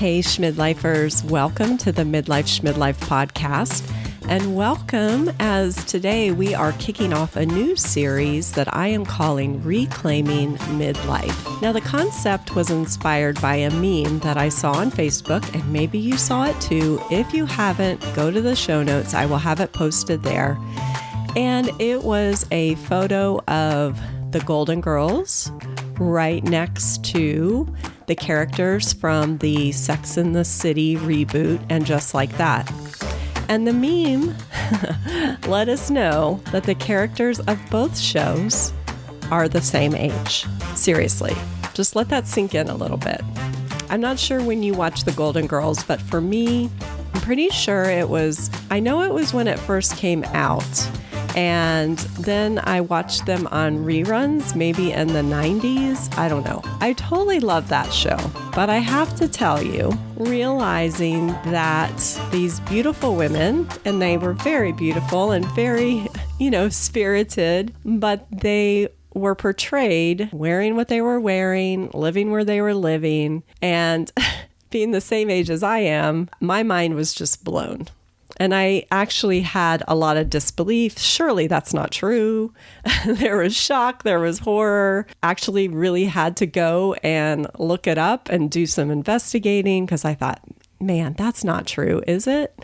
Hey, Schmidlifers, welcome to the Schmidlife podcast. And welcome, as today we are kicking off a new series that I am calling Reclaiming Midlife. Now, the concept was inspired by a meme that I saw on Facebook, and maybe you saw it too. If you haven't, go to the show notes. I will have it posted there. And it was a photo of the Golden Girls right next to the characters from the Sex and the City reboot and Just Like That. And the meme let us know that the characters of both shows are the same age. Seriously, just let that sink in a little bit. I'm not sure when you watch the Golden Girls, but for me, I'm pretty sure I know it was when it first came out. And then I watched them on reruns, maybe in the 90s. I don't know. I totally love that show. But I have to tell you, realizing that these beautiful women, and they were very beautiful and very, spirited, but they were portrayed wearing what they were wearing, living where they were living, and being the same age as I am, my mind was just blown. And I actually had a lot of disbelief. Surely that's not true. There was shock. There was horror. Actually really had to go and look it up and do some investigating because I thought, man, that's not true, is it?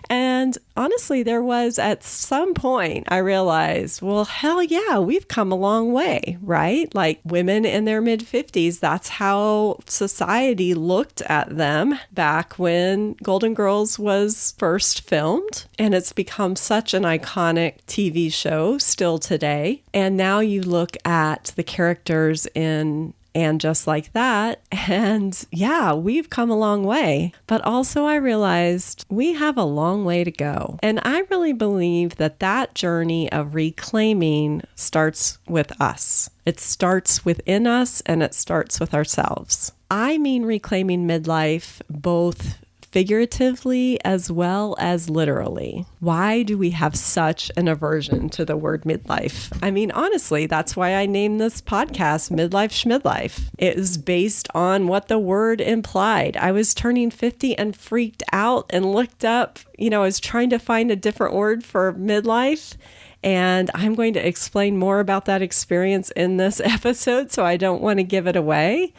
And honestly, there was at some point I realized, well, hell yeah, we've come a long way, right? Like women in their mid-50s, that's how society looked at them back when Golden Girls was first filmed. And it's become such an iconic TV show still today. And now you look at the characters in And Just Like That. And yeah, we've come a long way. But also I realized we have a long way to go. And I really believe that journey of reclaiming starts with us. It starts within us and it starts with ourselves. I mean reclaiming midlife both figuratively as well as literally. Why do we have such an aversion to the word midlife? I mean, honestly, that's why I named this podcast Midlife Schmidlife. It is based on what the word implied. I was turning 50 and freaked out and looked up, I was trying to find a different word for midlife. And I'm going to explain more about that experience in this episode, so I don't want to give it away.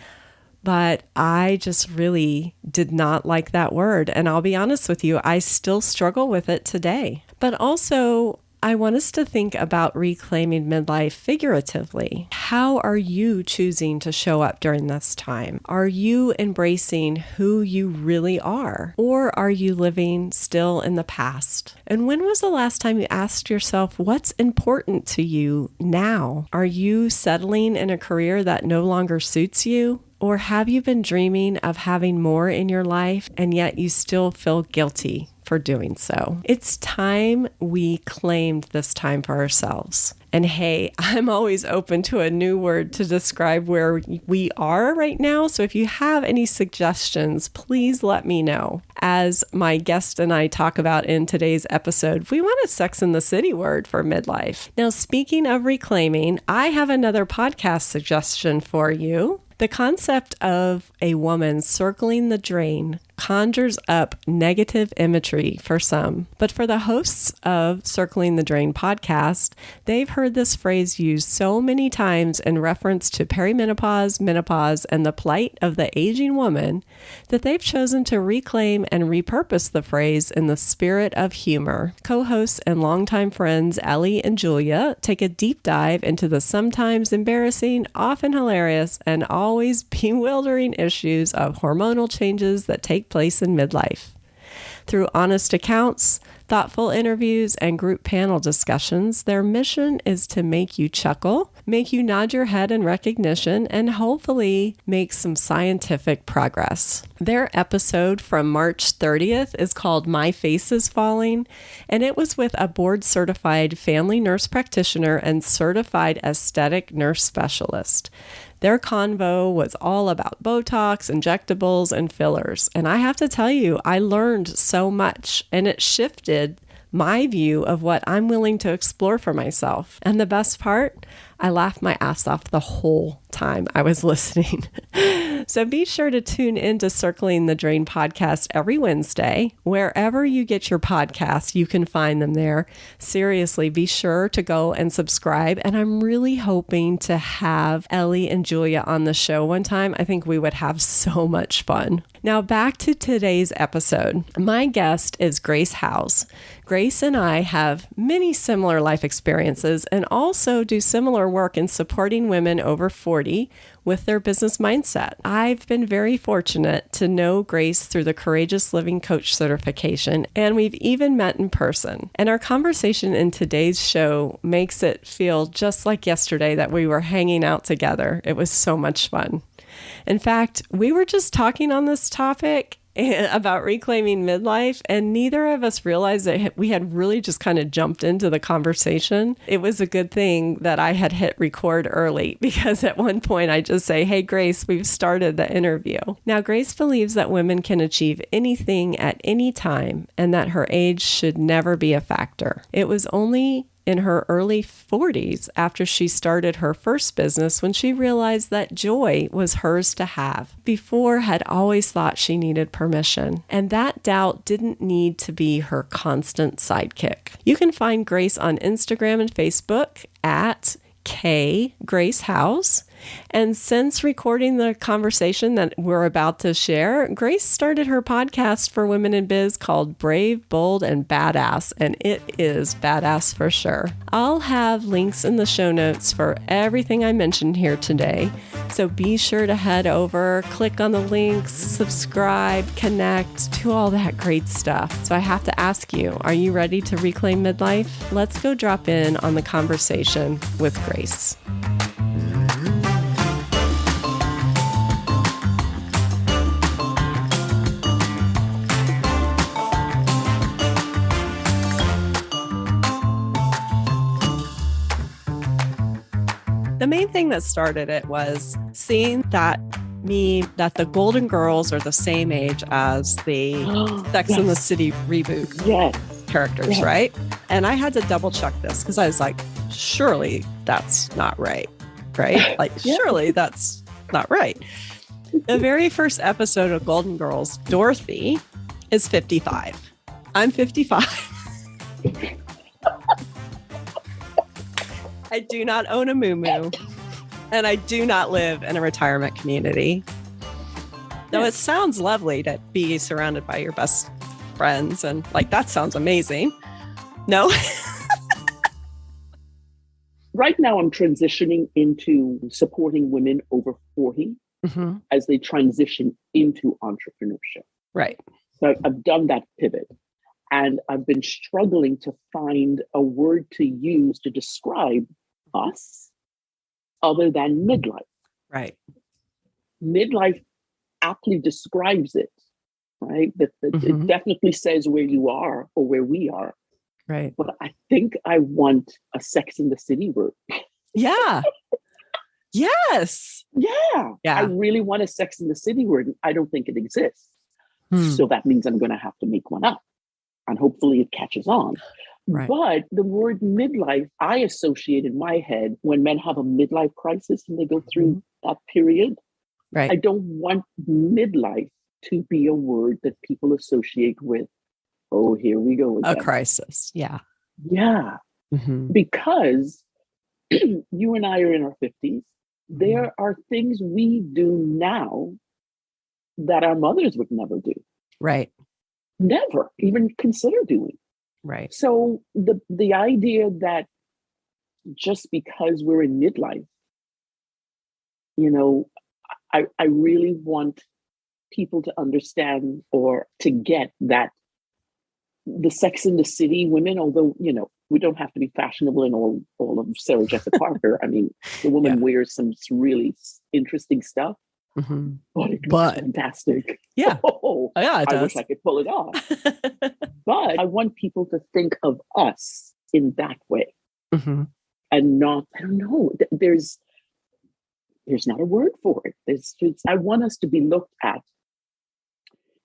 But I just really did not like that word. And I'll be honest with you, I still struggle with it today. But also, I want us to think about reclaiming midlife figuratively. How are you choosing to show up during this time? Are you embracing who you really are? Or are you living still in the past? And when was the last time you asked yourself, what's important to you now? Are you settling in a career that no longer suits you? Or have you been dreaming of having more in your life and yet you still feel guilty for doing so? It's time we claimed this time for ourselves. And hey, I'm always open to a new word to describe where we are right now. So if you have any suggestions, please let me know. As my guest and I talk about in today's episode, we want a Sex and the City word for midlife. Now, speaking of reclaiming, I have another podcast suggestion for you. The concept of a woman circling the drain conjures up negative imagery for some. But for the hosts of Circling the Drain podcast, they've heard this phrase used so many times in reference to perimenopause, menopause, and the plight of the aging woman that they've chosen to reclaim and repurpose the phrase in the spirit of humor. Co-hosts and longtime friends Ellie and Julia take a deep dive into the sometimes embarrassing, often hilarious, and always bewildering issues of hormonal changes that take place in midlife. Through honest accounts, thoughtful interviews, and group panel discussions, their mission is to make you chuckle, make you nod your head in recognition, and hopefully make some scientific progress. Their episode from March 30th is called My Face is Falling, and it was with a board-certified family nurse practitioner and certified aesthetic nurse specialist. Their convo was all about Botox, injectables, and fillers. And I have to tell you, I learned so much, and it shifted my view of what I'm willing to explore for myself. And the best part, I laughed my ass off the whole time I was listening. So be sure to tune into Circling the Drain podcast every Wednesday. Wherever you get your podcasts, you can find them there. Seriously, be sure to go and subscribe. And I'm really hoping to have Ellie and Julia on the show one time. I think we would have so much fun. Now back to today's episode. My guest is Grace Howes. Grace and I have many similar life experiences and also do similar work in supporting women over 40 with their business mindset. I've been very fortunate to know Grace through the Courageous Living Coach certification, and we've even met in person. And our conversation in today's show makes it feel just like yesterday that we were hanging out together. It was so much fun. In fact, we were just talking on this topic about reclaiming midlife, and neither of us realized that we had really just kind of jumped into the conversation. It was a good thing that I had hit record early, because at one point I just say, "Hey, Grace, we've started the interview." Now, Grace believes that women can achieve anything at any time and that her age should never be a factor. It was only in her early 40s after she started her first business when she realized that joy was hers to have. Before had always thought she needed permission, and that doubt didn't need to be her constant sidekick. You can find Grace on Instagram and Facebook at Grace Howes. And since recording the conversation that we're about to share, Grace started her podcast for women in biz called Brave, Bold, and Badass, and it is badass for sure. I'll have links in the show notes for everything I mentioned here today, so be sure to head over, click on the links, subscribe, connect, do all that great stuff. So I have to ask you, are you ready to reclaim midlife? Let's go drop in on the conversation with Grace. The main thing that started it was seeing that the Golden Girls are the same age as the Sex and the City reboot characters, right? And I had to double check this because I was like, surely that's not right? Like, surely that's not right. The very first episode of Golden Girls, Dorothy is 55. I'm 55. I do not own a moo-moo, and I do not live in a retirement community. Though it sounds lovely to be surrounded by your best friends, and like, that sounds amazing. No? Right now, I'm transitioning into supporting women over 40 as they transition into entrepreneurship. Right. So I've done that pivot. And I've been struggling to find a word to use to describe us other than midlife. Right. Midlife aptly describes it, right? It definitely says where you are or where we are. Right. But I think I want a Sex in the City word. Yeah. Yes. Yeah. I really want a Sex in the City word. I don't think it exists. So that means I'm going to have to make one up. And hopefully it catches on. Right. But the word midlife, I associate in my head when men have a midlife crisis and they go through that period. Right. I don't want midlife to be a word that people associate with, oh, here we go again. A crisis. Yeah. Yeah. Because you and I are in our 50s. There are things we do now that our mothers would never do. Right. Never even consider doing. Right. So the idea that just because we're in midlife, I really want people to understand or to get that the Sex in the City women, although, we don't have to be fashionable in all of Sarah Jessica Parker. I mean, the woman wears some really interesting stuff. But it looks fantastic. Yeah. Oh, yeah, it does. I wish I could pull it off. But I want people to think of us in that way. And not, I don't know, there's not a word for it. I want us to be looked at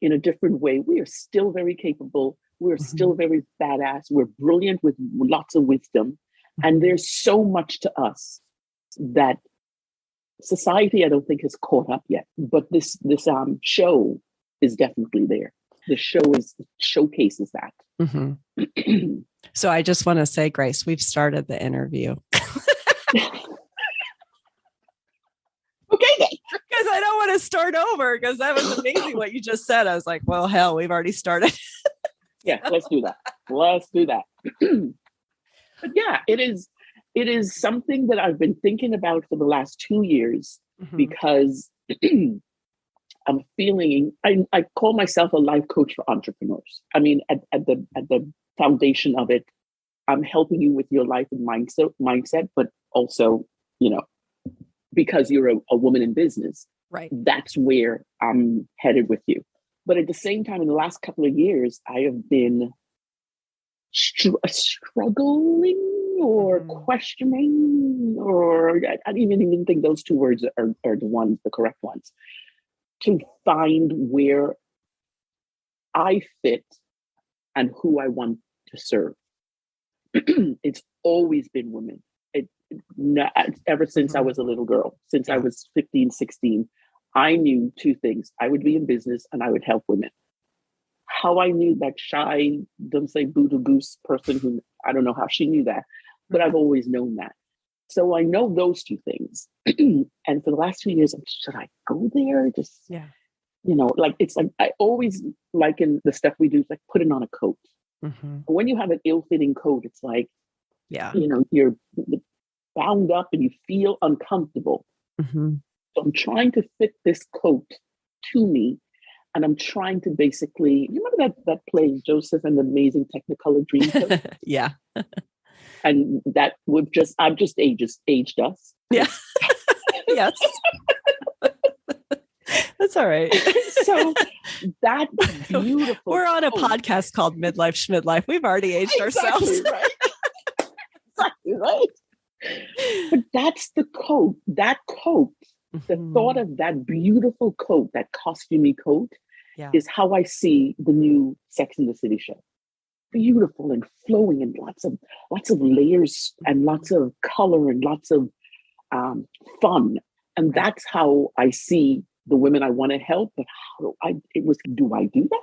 in a different way. We are still very capable. We're still very badass. We're brilliant with lots of wisdom. And there's so much to us that society, I don't think, has caught up yet. But this show is definitely there. The show showcases that. Mm-hmm. So I just want to say, Grace, we've started the interview. Okay, then. Because I don't want to start over, because that was amazing what you just said. I was like, well, hell, we've already started. Yeah, let's do that. But yeah, it is something that I've been thinking about for the last 2 years, because I'm feeling, I call myself a life coach for entrepreneurs. I mean, at the foundation of it, I'm helping you with your life and mindset, but also, because you're a woman in business, right? That's where I'm headed with you. But at the same time, in the last couple of years, I have been struggling or questioning, or I don't even think those two words are the correct ones, to find where I fit and who I want to serve. It's always been women. Ever since I was a little girl, since I was 15, 16, I knew two things. I would be in business and I would help women. How I knew that shy, don't say boo goose person who, I don't know how she knew that, but I've always known that. So I know those two things. And for the last 2 years, should I go there? It's like, I always liken the stuff we do, it's like putting on a coat. When you have an ill-fitting coat, it's like, you're bound up and you feel uncomfortable. So I'm trying to fit this coat to me. And I'm trying to basically, you remember that play, Joseph and the Amazing Technicolor Dreamcoat? Yeah. And that I've just aged us. Yeah. Yes. That's all right. So that beautiful. We're on a podcast called Midlife Schmidlfie. We've already aged ourselves. Right? Exactly right. But that's the coat. That coat, the thought of that beautiful coat, that costumey coat, is how I see the new Sex and the City show. Beautiful and flowing, and lots of layers and lots of color and lots of fun. And that's how I see the women I want to help. But do I do that?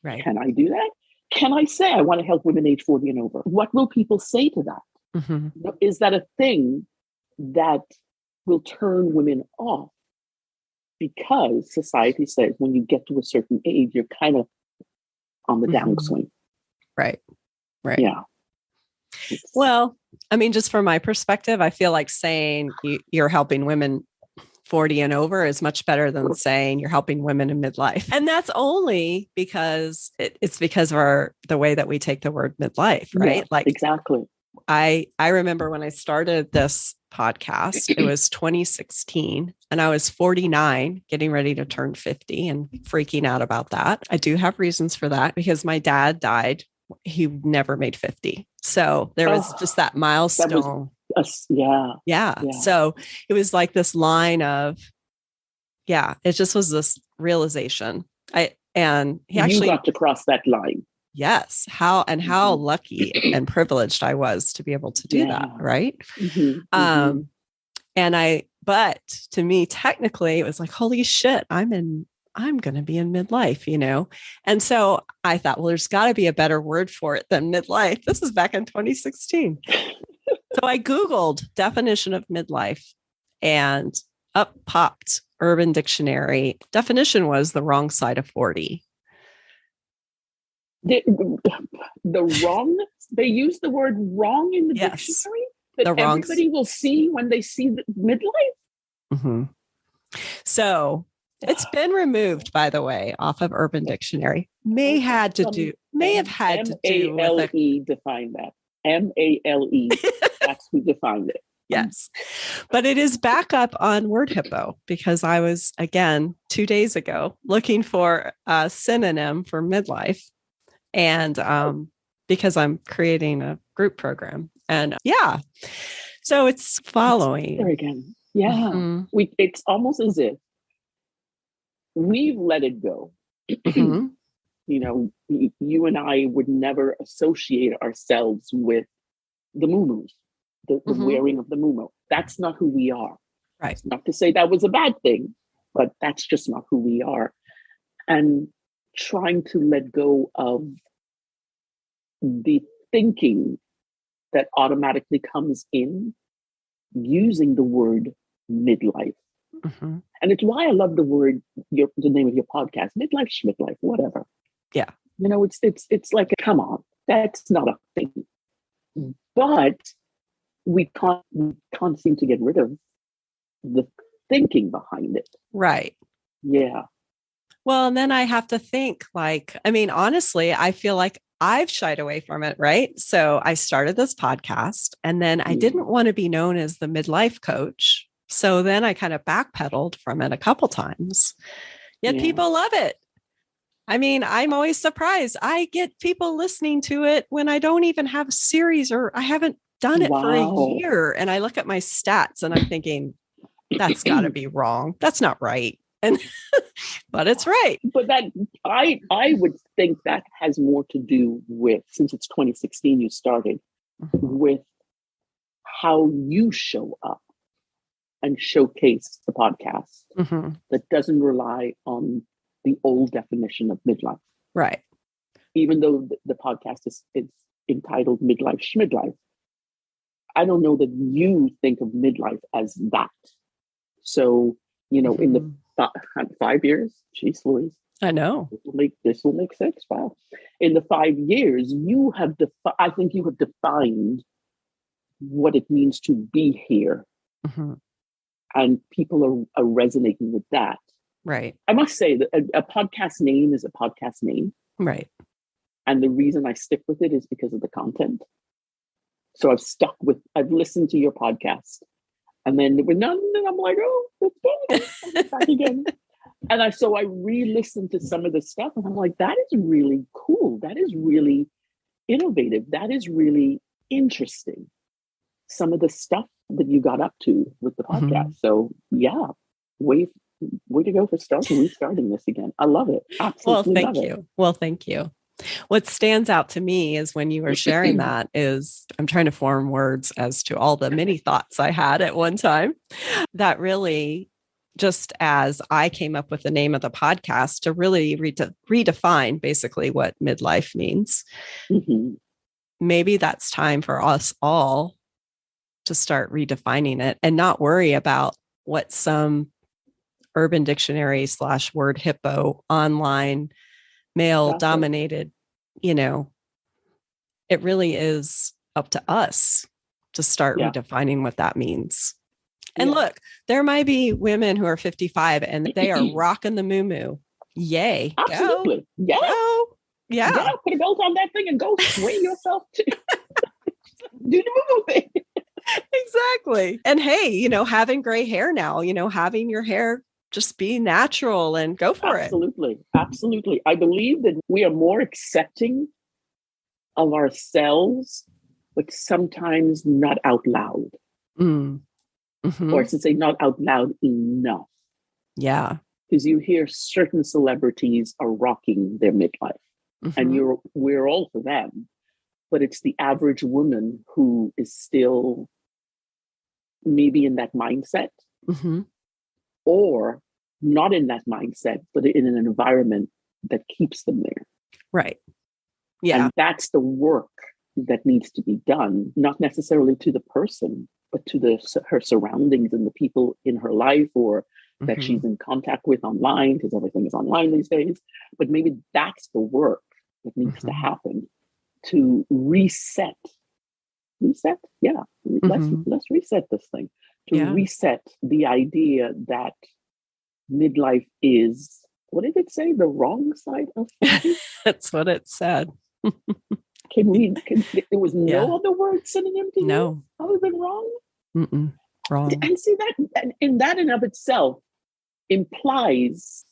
Right. Can I do that? Can I say I want to help women age 40 and over? What will people say to that? Is that a thing that will turn women off? Because society says when you get to a certain age, you're kind of on the downswing. Right. Yeah. Well, I mean, just from my perspective, I feel like saying you're helping women 40 and over is much better than saying you're helping women in midlife. And that's only because it's because of the way that we take the word midlife, right? Yeah, exactly. I remember when I started this podcast, it was 2016, and I was 49, getting ready to turn 50 and freaking out about that. I do have reasons for that, because my dad died. He never made 50. So there was just that milestone. Yeah. So it was like this line of, it just was this realization. And he actually got to cross that line. Yes. How lucky and privileged I was to be able to do that. Right. But to me, technically, it was like, holy shit, I'm going to be in midlife, And so I thought, well, there's got to be a better word for it than midlife. This is back in 2016. So I Googled definition of midlife, and up popped Urban Dictionary. Definition was the wrong side of 40. The wrong, they use the word wrong in the dictionary that everybody will see when they see the midlife. So it's been removed, by the way, off of Urban Dictionary. May have had to do with define that. MALE. That's who defined it. Yes. But it is back up on Word Hippo, because I was, again, 2 days ago looking for a synonym for midlife. And because I'm creating a group program. And so it's following. There again. Yeah. It's almost as if we've let it go. You and I would never associate ourselves with the moo-moos. the wearing of the muumuu. That's not who we are. Right. It's not to say that was a bad thing, but that's just not who we are. And trying to let go of the thinking that automatically comes in using the word midlife. Mm-hmm. And it's why I love the word, the name of your podcast, Midlife, Schmidlfie, whatever. Yeah. You know, it's like, come on, that's not a thing. But we can't seem to get rid of the thinking behind it. Right. Yeah. Well, and then I have to think honestly, I feel like I've shied away from it, right? So I started this podcast and then I didn't want to be known as the midlife coach. So then I kind of backpedaled from it a couple times. Yet people love it. I mean, I'm always surprised. I get people listening to it when I don't even have a series or I haven't done it for a year. And I look at my stats and I'm thinking, that's got to be wrong. That's not right. And but it's right. But that I would think that has more to do with, since it's 2016 you started, with how you show up and showcase the podcast that doesn't rely on the old definition of midlife. Right. Even though the podcast is entitled Midlife, Schmidlife, I don't know that you think of midlife as that. So, you know, in the 5 years, geez Louise. I know. This will make sense. Wow. In the 5 years, I think you have defined what it means to be here. And people are resonating with that. Right. I must say that a podcast name is a podcast name. Right. And the reason I stick with it is because of the content. So I've listened to your podcast. And then we're none, and I'm like, oh, it's back again. And I re-listened to some of the stuff, and I'm like, that is really cool. That is really innovative. That is really interesting. Some of the stuff that you got up to with the podcast. So yeah, way to go for restarting this again. I love it. Absolutely. Well, thank you. What stands out to me is when you were sharing that is I'm trying to form words as to all the many thoughts I had at one time that really, just as I came up with the name of the podcast to really redefine basically what midlife means. Maybe that's time for us all to start redefining it and not worry about what some Urban Dictionary / word hippo online male dominated, it really is up to us to start redefining what that means. And look, there might be women who are 55 and they are rocking the muumuu. Yay. Absolutely. Go. Yeah. Yeah. Put a belt on that thing and go swing yourself to do the muumuu thing. Exactly. And hey, having gray hair now, having your hair just be natural and go for it. Absolutely. I believe that we are more accepting of ourselves, but sometimes not out loud. Or to say not out loud enough. Yeah. Because you hear certain celebrities are rocking their midlife. And we're all for them. But it's the average woman who is still maybe in that mindset. Or not in that mindset, but in an environment that keeps them there. Right. Yeah. And that's the work that needs to be done, not necessarily to the person, but to her surroundings and the people in her life or that she's in contact with online, because everything is online these days. But maybe that's the work that needs to happen to reset. Yeah. Let's reset this thing. Reset the idea that midlife is, what did it say? The wrong side of 50? That's what it said. There was no other word synonym to you other than wrong? Wrong. And see that in and of itself implies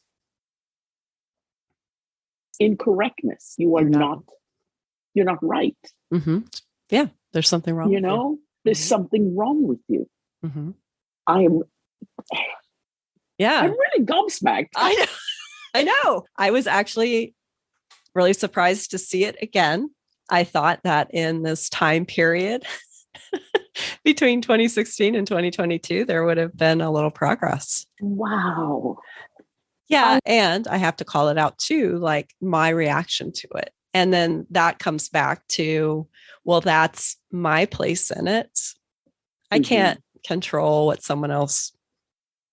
incorrectness. You're not right. Yeah, there's something wrong. There's something wrong with you. I'm really gobsmacked. I know. I was actually really surprised to see it again. I thought that in this time period, between 2016 and 2022, there would have been a little progress. Wow. Yeah. And I have to call it out too, like my reaction to it. And then that comes back to, well, that's my place in it. I can't control what someone else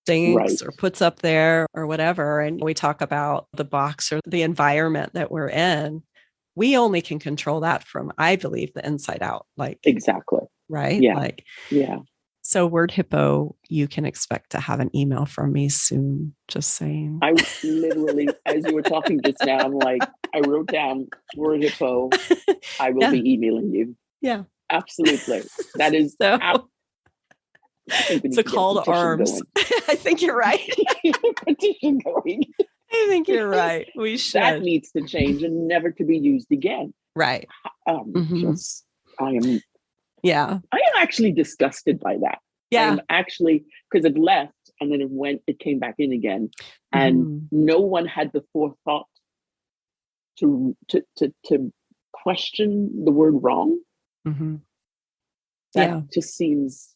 thinks or puts up there or whatever. And we talk about the box or the environment that we're in. We only can control that from, I believe, the inside out. Like, exactly. Right. Yeah. Like, yeah. So Word Hippo, you can expect to have an email from me soon. Just saying. I literally, as you were talking just now, I'm like, I wrote down Word Hippo. I will be emailing you. Yeah. Absolutely. That is it's a call to arms. I think you're right. Petition going. I think you're right. We should. That needs to change and never to be used again. Right. I am actually disgusted by that. Yeah. I am actually, because it left and then it came back in again. And no one had the forethought to question the word wrong. That just seems.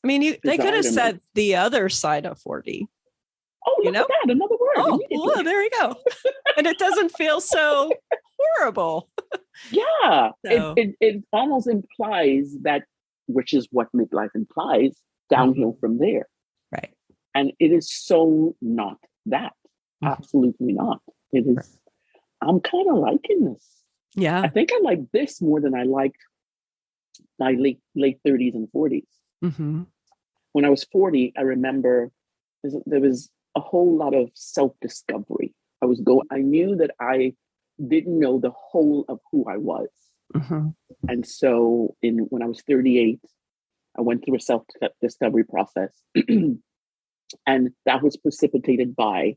I mean, they could have said the other side of 40. Oh, look at that, another word. Oh, there you go. And it doesn't feel so horrible. Yeah. So. It almost implies that, which is what midlife implies, downhill from there. Right. And it is so not that. Absolutely not. It is. I'm kind of liking this. Yeah. I think I like this more than I liked my late 30s and 40s. When I was 40, I remember there was a whole lot of self-discovery. I knew that I didn't know the whole of who I was. And so when I was 38, I went through a self-discovery process. And that was precipitated by,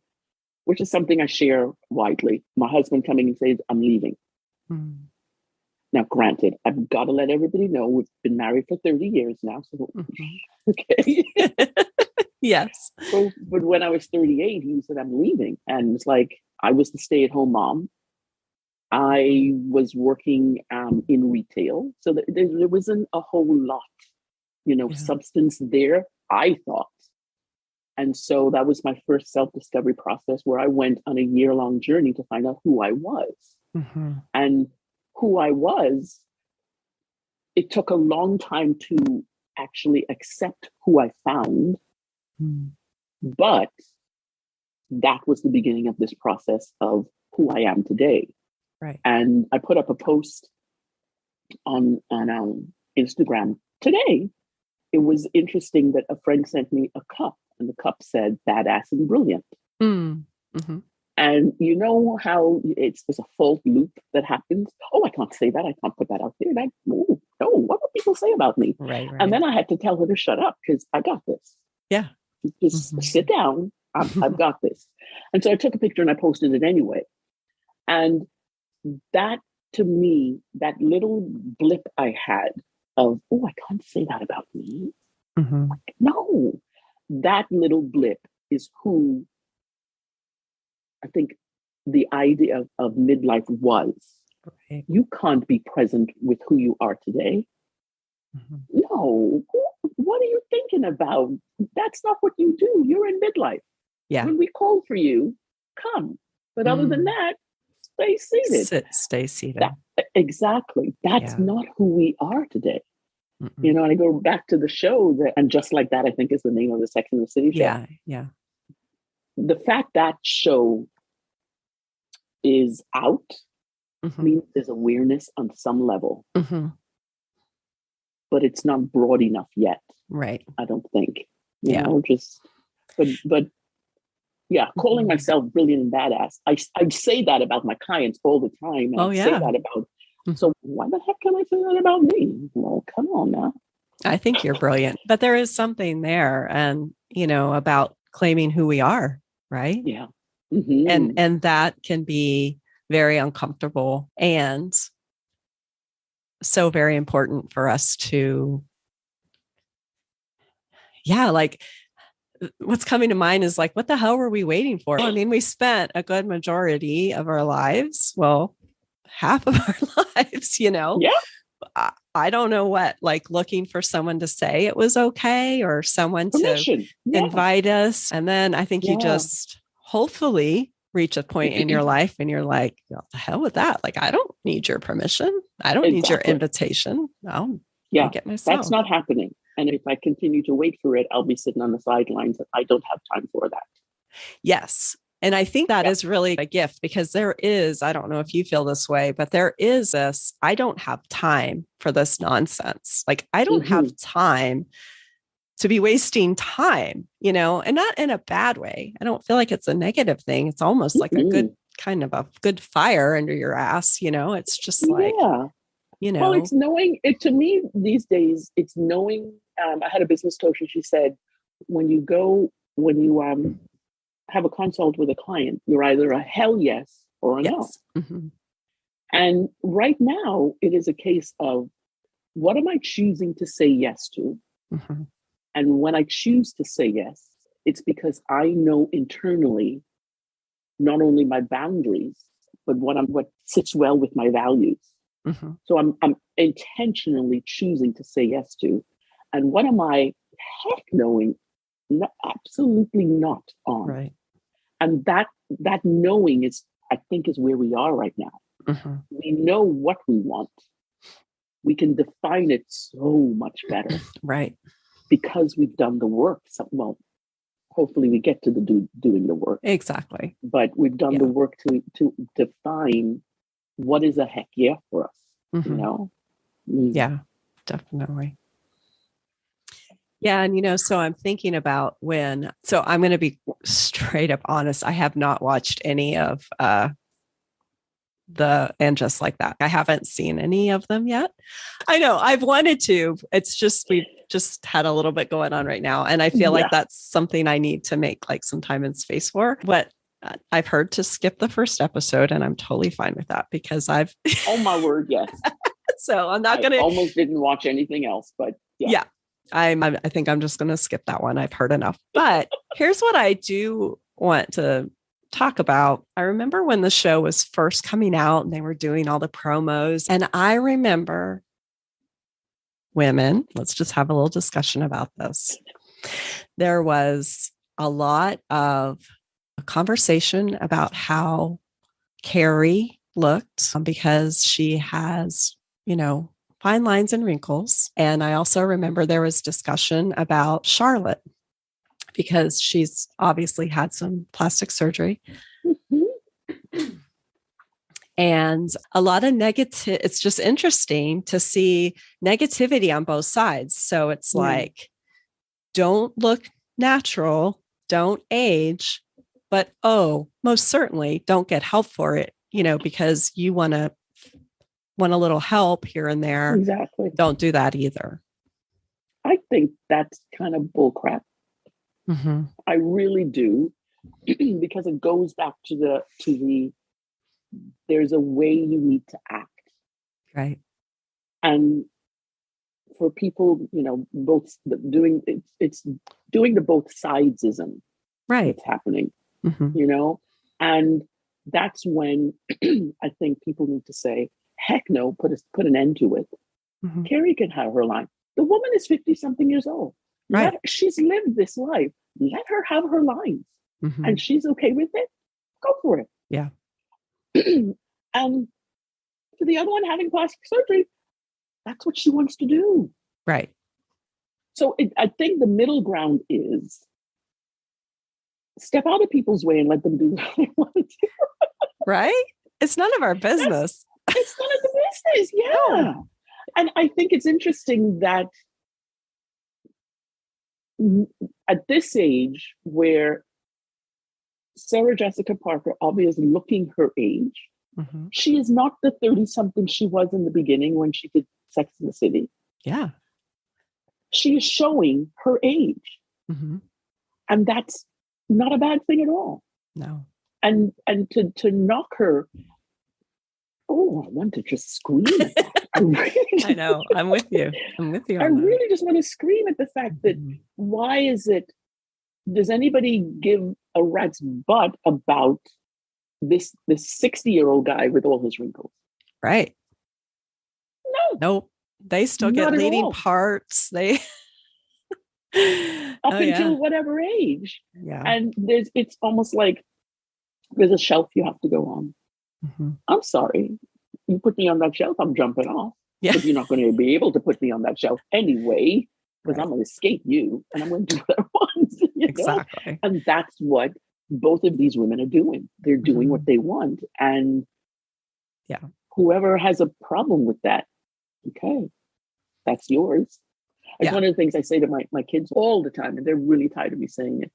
which is something I share widely, my husband coming and saying, I'm leaving. Now, granted, I've got to let everybody know we've been married for 30 years now. So, okay. Yes. But when I was 38, he said, I'm leaving. And it's like, I was the stay-at-home mom. I was working in retail. So there wasn't a whole lot, substance there, I thought. And so that was my first self-discovery process where I went on a year-long journey to find out who I was. And who I was, it took a long time to actually accept who I found. But that was the beginning of this process of who I am today. Right. And I put up a post on Instagram today. It was interesting that a friend sent me a cup, and the cup said "badass and brilliant." And you know how there's a false loop that happens. Oh, I can't say that. I can't put that out there. No, what would people say about me? Right. And then I had to tell her to shut up because I got this. Yeah. Just sit down. I've got this. And so I took a picture and I posted it anyway. And that, to me, that little blip I had of, oh, I can't say that about me. No, that little blip is who I think the idea of midlife was. Right. You can't be present with who you are today. No, what are you thinking about? That's not what you do. You're in midlife. Yeah. When we call for you, come. But other than that, stay seated. Stay seated. Exactly. That's not who we are today. And I go back to the show and Just Like That, I think is the name of the Sex and the City show. Yeah. The fact that show is out means there's awareness on some level. But it's not broad enough yet. Right. I don't think. You know, but calling myself brilliant and badass. I say that about my clients all the time. And I say that about, so why the heck can I say that about me? Well, come on now. I think you're brilliant, but there is something there and, about claiming who we are, right? Yeah. And that can be very uncomfortable and so very important for us to, like what's coming to mind is like, what the hell were we waiting for? I mean, we spent a good majority of our lives, well, half of our lives, I don't know what, like looking for someone to say it was okay or someone Permission. to invite us. And then I think you just hopefully reach a point in your life and you're like, what the hell with that? Like, I don't need your permission. I don't need your invitation. I'll make it myself. That's not happening. And if I continue to wait for it, I'll be sitting on the sidelines. I don't have time for that. Yes. And I think that is really a gift because there is, I don't know if you feel this way, but there is this, I don't have time for this nonsense. Like, I don't have time to be wasting time, and not in a bad way. I don't feel like it's a negative thing. It's almost like a good kind of a good fire under your ass. It's just like, Well, it's knowing it. To me these days, it's knowing. I had a business coach and she said, when you have a consult with a client, you're either a hell yes or a no. And right now it is a case of, what am I choosing to say yes to? And when I choose to say yes, it's because I know internally not only my boundaries, but what sits well with my values. So I'm intentionally choosing to say yes to. And what am I heck knowing? Absolutely not on. Right. And that knowing is where we are right now. We know what we want. We can define it so much better. Right. Because we've done the work. So, well, hopefully we get to doing the work. Exactly. But we've done the work to define what is a heck yeah for us, Yeah, definitely. Yeah. And, so I'm thinking about so I'm going to be straight up honest. I have not watched any of And Just Like That. I haven't seen any of them yet. I know I've wanted to. It's just, we've just had a little bit going on right now. And I feel like that's something I need to make like some time and space for. But I've heard to skip the first episode and I'm totally fine with that because oh my word. Yes. So I'm not going to. Almost didn't watch anything else, but yeah. I think I'm just going to skip that one. I've heard enough. But here's what I do want to talk about. I remember when the show was first coming out and they were doing all the promos. And I remember women, let's just have a little discussion about this. There was a lot of conversation about how Carrie looked because she has, fine lines and wrinkles. And I also remember there was discussion about Charlotte because she's obviously had some plastic surgery. And a lot of negative, it's just interesting to see negativity on both sides. So it's like, don't look natural, don't age, but most certainly don't get help for it, because you want a little help here and there. Exactly. Don't do that either. I think that's kind of bullcrap. I really do, because it goes back to the there's a way you need to act. Right. And for people, both doing it's doing the both sidesism. Right. That's happening, and that's when I think people need to say, heck no, put an end to it. Carrie can have her line. The woman is 50-something years old. Right. She's lived this life. Let her have her lines. And she's okay with it. Go for it. Yeah. And for the other one having plastic surgery, that's what she wants to do. Right. So I think the middle ground is step out of people's way and let them do what they want to do. Right? It's none of our business. It's none of the business. Yeah. No. And I think it's interesting that at this age where Sarah Jessica Parker, obviously looking her age, she is not the 30-something she was in the beginning when she did Sex and the City. Yeah. She is showing her age. And that's not a bad thing at all. No. And to knock her, I want to just scream at that. I know. I'm with you. I really just want to scream at the fact that why does anybody give a rat's butt about this 60-year-old guy with all his wrinkles? Right. No, Nope. They still get not at leading all. parts. They Up until whatever age. Yeah. And it's almost like there's a shelf you have to go on. Mm-hmm. I'm sorry. You put me on that shelf, I'm jumping off. Yeah. But you're not going to be able to put me on that shelf anyway, because Right. I'm going to escape you and I'm going to do what I want. Exactly. Know? And that's what both of these women are doing. They're doing what they want. And yeah, whoever has a problem with that, okay, that's yours. It's one of the things I say to my kids all the time, and they're really tired of me saying it.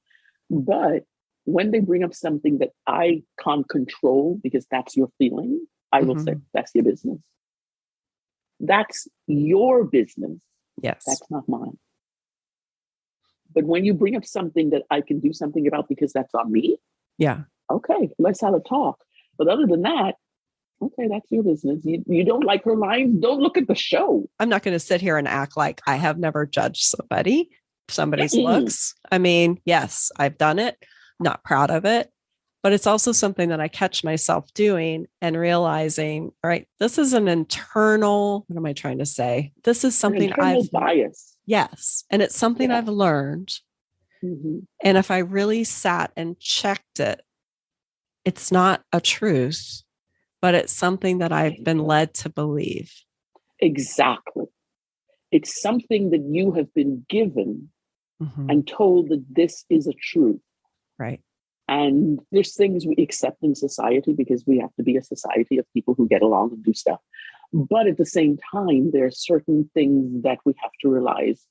But when they bring up something that I can't control because that's your feeling, I will say, that's your business. That's your business. Yes. That's not mine. But when you bring up something that I can do something about because that's on me, yeah, okay, let's have a talk. But other than that, okay, that's your business. You don't like her lines, don't look at the show. I'm not going to sit here and act like I have never judged somebody's looks. I mean, yes, I've done it, not proud of it, but it's also something that I catch myself doing and realizing, all right, this is an internal, what am I trying to say? This is something I've bias. Yes. And it's something I've learned. Mm-hmm. And if I really sat and checked it, it's not a truth, but it's something that I've been led to believe. Exactly. It's something that you have been given and told that this is a truth. Right. And there's things we accept in society because we have to be a society of people who get along and do stuff. But at the same time, there are certain things that we have to realize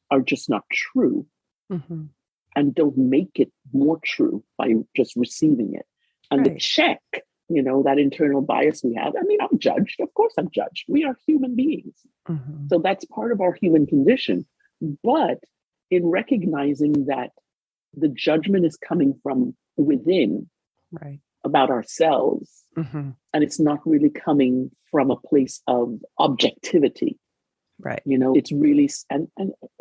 are just not true and don't make it more true by just receiving it. And the check, that internal bias we have. I mean, I'm judged. Of course I'm judged. We are human beings. So that's part of our human condition. But in recognizing that the judgment is coming from within about ourselves, and it's not really coming from a place of objectivity. Right. It's really, and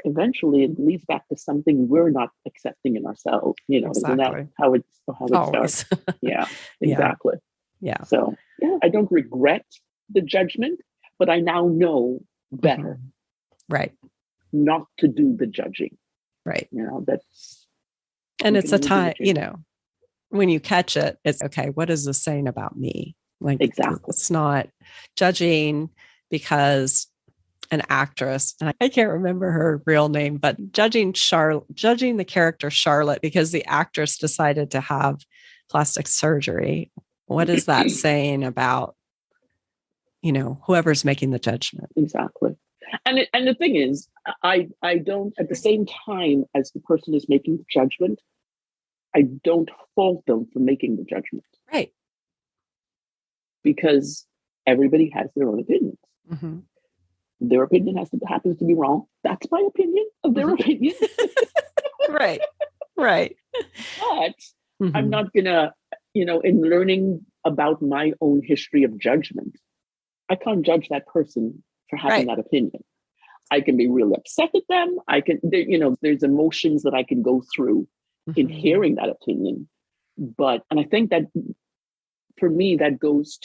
eventually it leads back to something we're not accepting in ourselves. Isn't that how it starts? Yeah, exactly. Yeah. So I don't regret the judgment, but I now know better. Right. Not to do the judging. Right. That's. And it's a time, when you catch it, it's okay. What is this saying about me? Like, exactly. It's not judging because an actress, and I can't remember her real name, but judging the character Charlotte because the actress decided to have plastic surgery. What is that saying about, whoever's making the judgment? Exactly. And the thing is, I don't, at the same time as the person is making the judgment, I don't fault them for making the judgment. Right. Because everybody has their own opinions. Their opinion happens to be wrong. That's my opinion of their opinion. Right. Right. But I'm not gonna, in learning about my own history of judgment, I can't judge that person for having that opinion. I can be really upset at them. There's emotions that I can go through in hearing that opinion. And I think that for me, that goes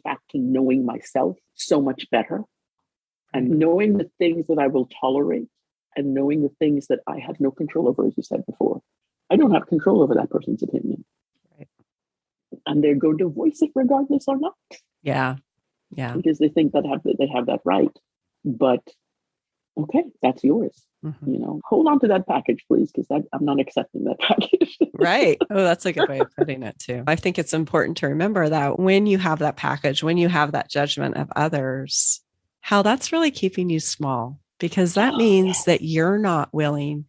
back to knowing myself so much better and knowing the things that I will tolerate and knowing the things that I have no control over, as you said before. I don't have control over that person's opinion. Right. And they're going to voice it regardless or not. Yeah. Yeah. Because they think that they have that right. But okay, that's yours. Hold on to that package, please, because I'm not accepting that package. Right. Oh, that's a good way of putting it too. I think it's important to remember that when you have that package, when you have that judgment of others, how that's really keeping you small, because that means that you're not willing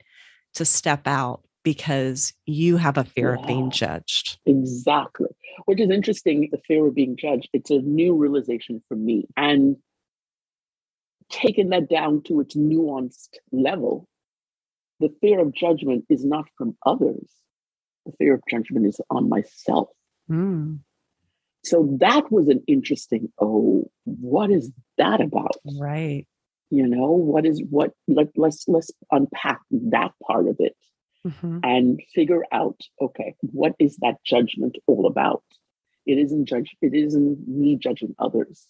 to step out because you have a fear of being judged. Exactly. Which is interesting, the fear of being judged. It's a new realization for me. And taking that down to its nuanced level, the fear of judgment is not from others. The fear of judgment is on myself. So that was an interesting, what is that about? Right. Let's unpack that part of it and figure out, okay, what is that judgment all about? It isn't me judging others.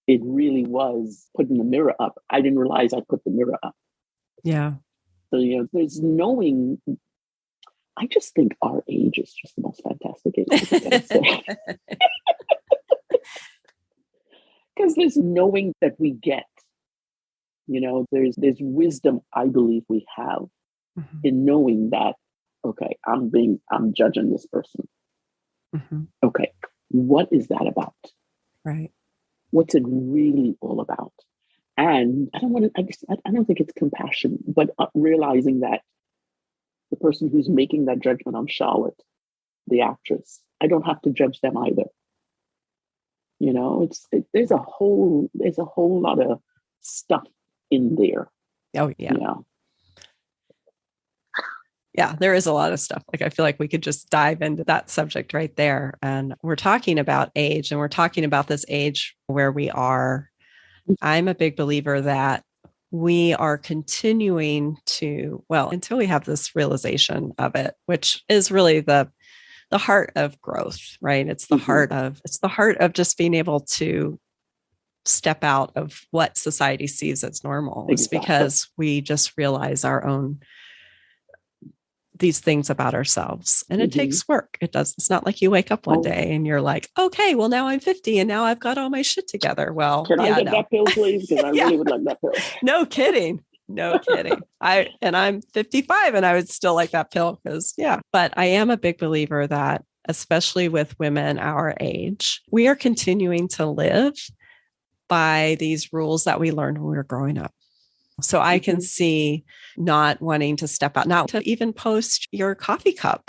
it really was putting the mirror up. I didn't realize I put the mirror up. Yeah. So, there's knowing. I just think our age is just the most fantastic age. Because there's knowing that we get, there's wisdom I believe we have in knowing that, okay, I'm judging this person. Okay, what is that about? Right. What's it really all about? And I don't think it's compassion, but realizing that the person who's making that judgment on Charlotte, the actress, I don't have to judge them either. There's a whole lot of stuff in there. Oh yeah. Yeah, there is a lot of stuff. Like, I feel like we could just dive into that subject right there. And we're talking about age, and we're talking about this age where we are. I'm a big believer that we are continuing to, until we have this realization of it, which is really the heart of growth, right? It's the heart of just being able to step out of what society sees as normal. It's because we just realize our own these things about ourselves, and it takes work. It's not like you wake up one day and you're like, okay, well, now I'm 50 and now I've got all my shit together. Well, can I get that pill, please? Because I really would like that pill. No kidding. I'm 55 and I would still like that pill but I am a big believer that, especially with women our age, we are continuing to live by these rules that we learned when we were growing up. So I can see not wanting to step out, not to even post your coffee cup,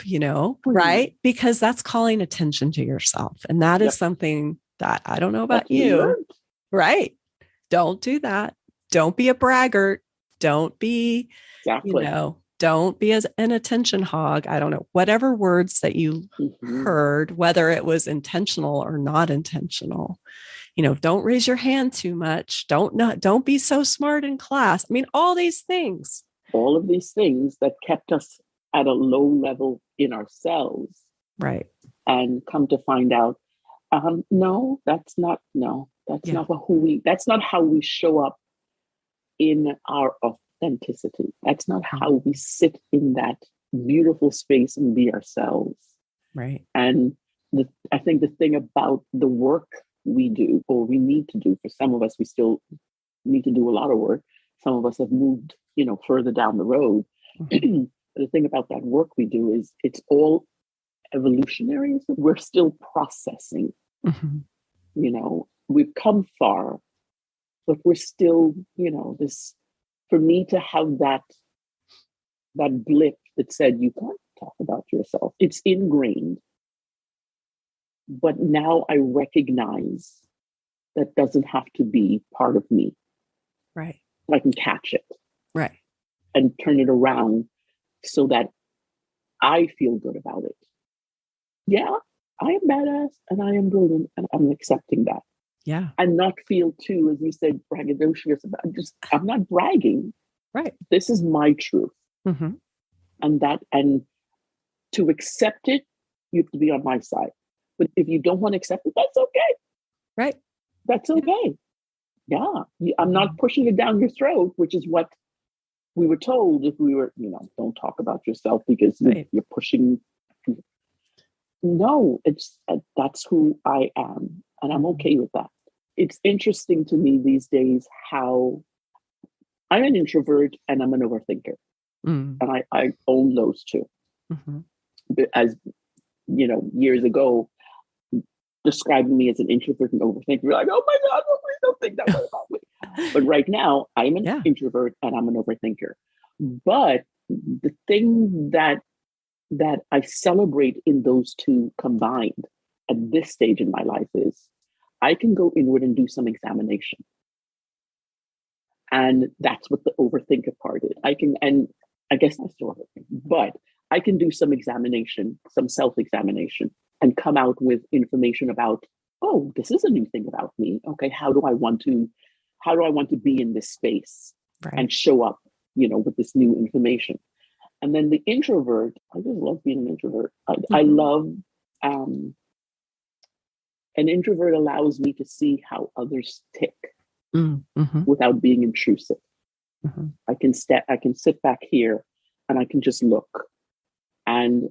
right? Because that's calling attention to yourself. And that is something that I don't know about you, right? Don't do that. Don't be a braggart. Don't be, don't be an attention hog. I don't know, whatever words that you heard, whether it was intentional or not intentional. Don't raise your hand too much. Don't be so smart in class. I mean, all these things. All of these things that kept us at a low level in ourselves. Right. And come to find out, that's not how we show up in our authenticity. That's not how we sit in that beautiful space and be ourselves. Right. And I think the thing about the work we do, or we need to do, for some of us, we still need to do a lot of work. Some of us have moved, further down the road. But the thing about that work we do is it's all evolutionary. We're still processing. We've come far, but we're still, this, for me to have that blip that said, you can't talk about yourself. It's ingrained. But now I recognize that doesn't have to be part of me. Right. I can catch it. Right. And turn it around so that I feel good about it. Yeah, I am badass and I am brilliant, and I'm accepting that. Yeah. And not feel too, as you said, braggadocious about I'm not bragging. Right. This is my truth. And to accept it, you have to be on my side. But if you don't want to accept it, that's okay. Right. That's okay. Yeah. I'm not pushing it down your throat, which is what we were told if we were, don't talk about yourself because you're pushing. No, that's who I am. And I'm okay with that. It's interesting to me these days how I'm an introvert and I'm an overthinker. And I own those two. As, years ago, describing me as an introvert and overthinker, you're like, oh my God, please don't think that way about me. But right now, I'm an introvert and I'm an overthinker. But the thing that I celebrate in those two combined at this stage in my life is I can go inward and do some examination. And that's what the overthinker part is. And I guess I still overthink, but I can do some examination, some self-examination, and come out with information about, oh, this is a new thing about me. Okay, how do I want to be in this space and show up, with this new information? And then the introvert, I just love being an introvert. I love An introvert allows me to see how others tick Mm-hmm. without being intrusive. Mm-hmm. I can sit back here and I can just look. And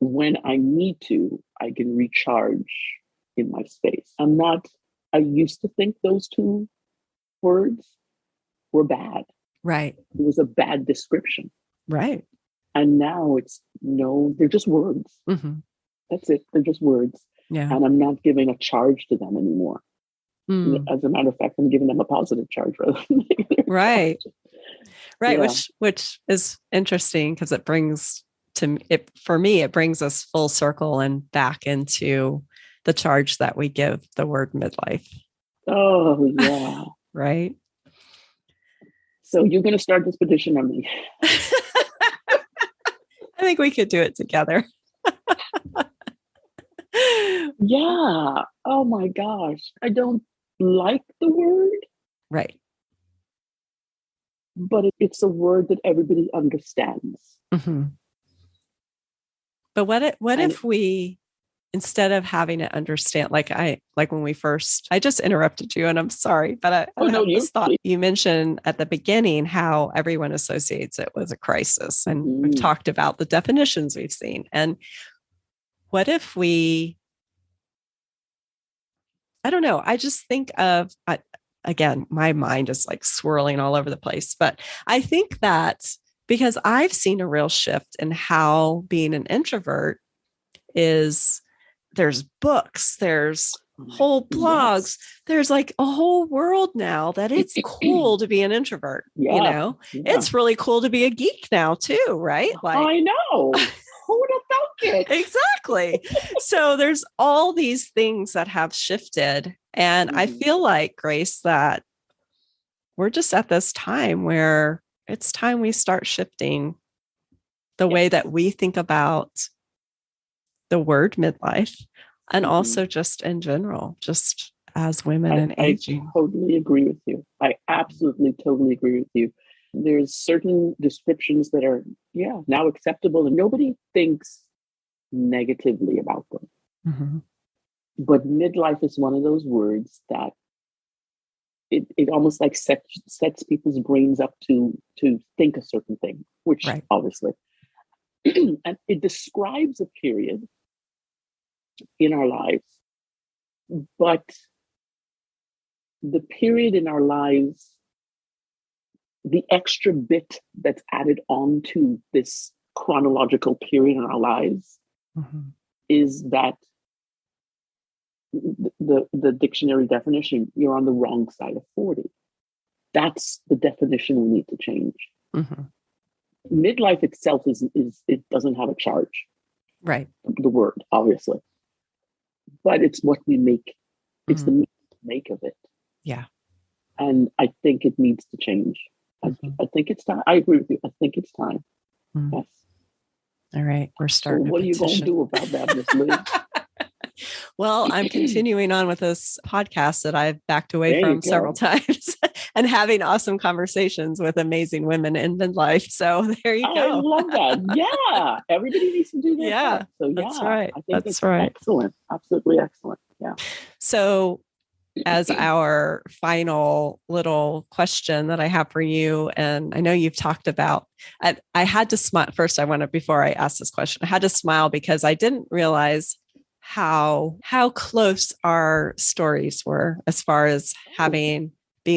when I need to, I can recharge in my space. I used to think those two words were bad. Right. It was a bad description. Right. And now no, they're just words. Mm-hmm. That's it. They're just words. Yeah. And I'm not giving a charge to them anymore. Mm. As a matter of fact, I'm giving them a positive charge rather than right. Charge. Right. Yeah. Which is interesting because it brings it brings us full circle and back into the charge that we give the word midlife. Oh, yeah. Right. So you're going to start this petition on me. I think we could do it together. Yeah. Oh my gosh. I don't like the word. Right. But it's a word that everybody understands. Mm-hmm. But what if we, instead of having to understand, like when we first, I just interrupted you and I'm sorry, but I have this thought. You mentioned at the beginning how everyone associates it with a crisis. And we've talked about the definitions we've seen. And what if we, I don't know, I just think of, again, my mind is like swirling all over the place, but I think that because I've seen a real shift in how being an introvert is, there's books, there's whole blogs, there's like a whole world now that it's cool to be an introvert. It's really cool to be a geek now too, right? Like, I know. Who would have thunk it? Exactly. So there's all these things that have shifted. And I feel like, Grace, that we're just at this time where it's time we start shifting the way that we think about the word midlife and also just in general, just as women and aging. I totally agree with you. I absolutely, totally agree with you. There's certain descriptions that are, now acceptable and nobody thinks negatively about them. Mm-hmm. But midlife is one of those words that it almost like sets people's brains up to think a certain thing, which obviously, and it describes a period in our lives, but the period in our lives, the extra bit that's added on to this chronological period in our lives is that the dictionary definition, you're on the wrong side of 40. That's the definition we need to change. Mm-hmm. Midlife itself is it doesn't have a charge. Right. The word, obviously. But it's what we make. It's the make of it. Yeah. And I think it needs to change. I think it's time. I agree with you. I think it's time. Yes. All right. We're starting. So what are you going to do about that, Miss Liz? Well, I'm continuing on with this podcast that I've backed away from several times and having awesome conversations with amazing women in midlife. So there you go. I love that. Yeah. Everybody needs to do that. Yeah. So that's right. I think that's right. Excellent. Absolutely excellent. Yeah. So as our final little question that I have for you, and I know you've talked about, I had to smile first. Before I ask this question, I had to smile because I didn't realize how close our stories were as far as being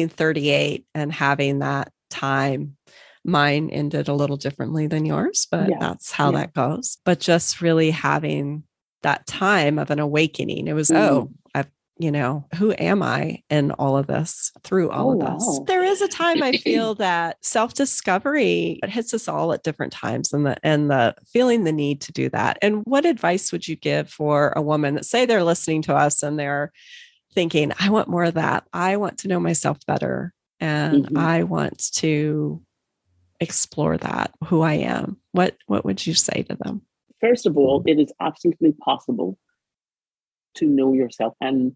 38 and having that time. Mine ended a little differently than yours, but that's how that goes. But just really having that time of an awakening. It was, who am I in all of this, through all of this? Wow. There is a time I feel that self-discovery, it hits us all at different times, and the feeling the need to do that. And what advice would you give for a woman that, say they're listening to us and they're thinking, I want more of that. I want to know myself better. And I want to explore that, who I am. What would you say to them? First of all, it is absolutely possible to know yourself. And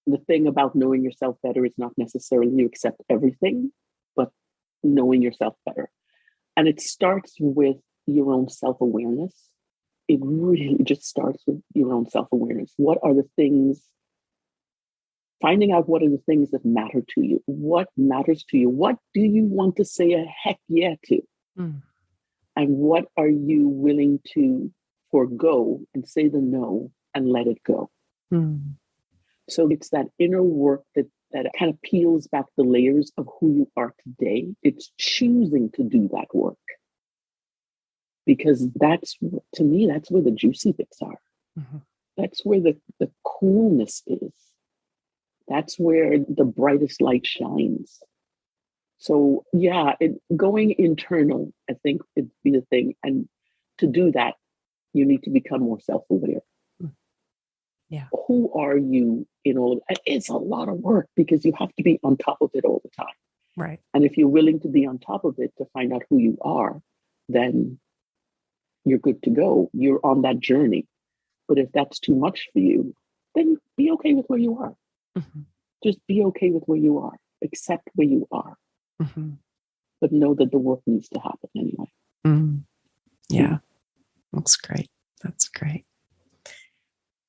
the thing about knowing yourself better is not necessarily you accept everything, but knowing yourself better. And it starts with your own self-awareness. it really just starts with your own self-awareness. What are the things, finding out what are the things that matter to you? What matters to you? What do you want to say a heck yeah to? Mm. And what are you willing to forego and say the no and let it go? Mm. So it's that inner work that kind of peels back the layers of who you are today. It's choosing to do that work. Because to me, that's where the juicy bits are. Mm-hmm. That's where the coolness is. That's where the brightest light shines. So yeah, going internal, I think, would be the thing. And to do that, you need to become more self-aware. Yeah. Who are you in all of it? It's a lot of work because you have to be on top of it all the time. Right. And if you're willing to be on top of it to find out who you are, then you're good to go. You're on that journey. But if that's too much for you, then be okay with where you are. Mm-hmm. Just be okay with where you are. Accept where you are. Mm-hmm. But know that the work needs to happen anyway. Mm. Yeah. That's great. That's great.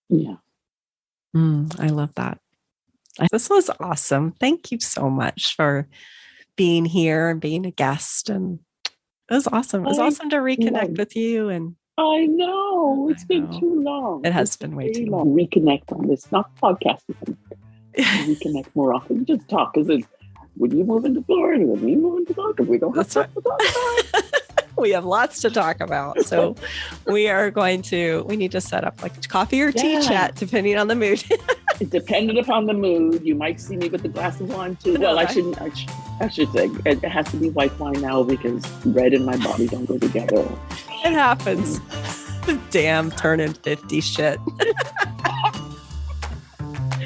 Yeah. I love that. This was awesome. Thank you so much for being here and being a guest. And it was awesome. It was awesome to reconnect with you. And I know it's been too long. It has been way too long. Reconnect on this, not podcasting. Reconnect more often. Just talk, because when you move into Florida, when we move into Florida, we don't have to talk about. We have lots to talk about. So we need to set up like coffee or tea chat, depending on the mood. Dependent upon the mood, you might see me with a glass of wine too. Well, I should say it has to be white wine now because red and my body don't go together. It happens. Damn, turning 50 shit.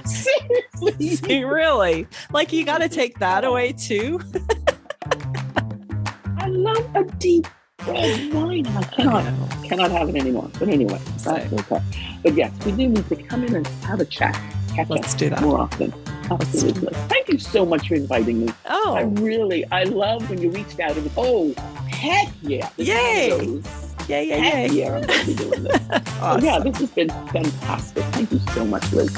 Seriously, really? Like you got to take that away too. I love a deep red wine. I cannot have it anymore. But anyway, that's okay. But yes, we do need to come in and have a chat. Let's do that more often. Absolutely. Thank you so much for inviting me. Oh, I love when you reached out and heck yeah. Yay. Heck yeah, I'm going to be doing this. Awesome. So yeah, this has been fantastic. Thank you so much, Liz.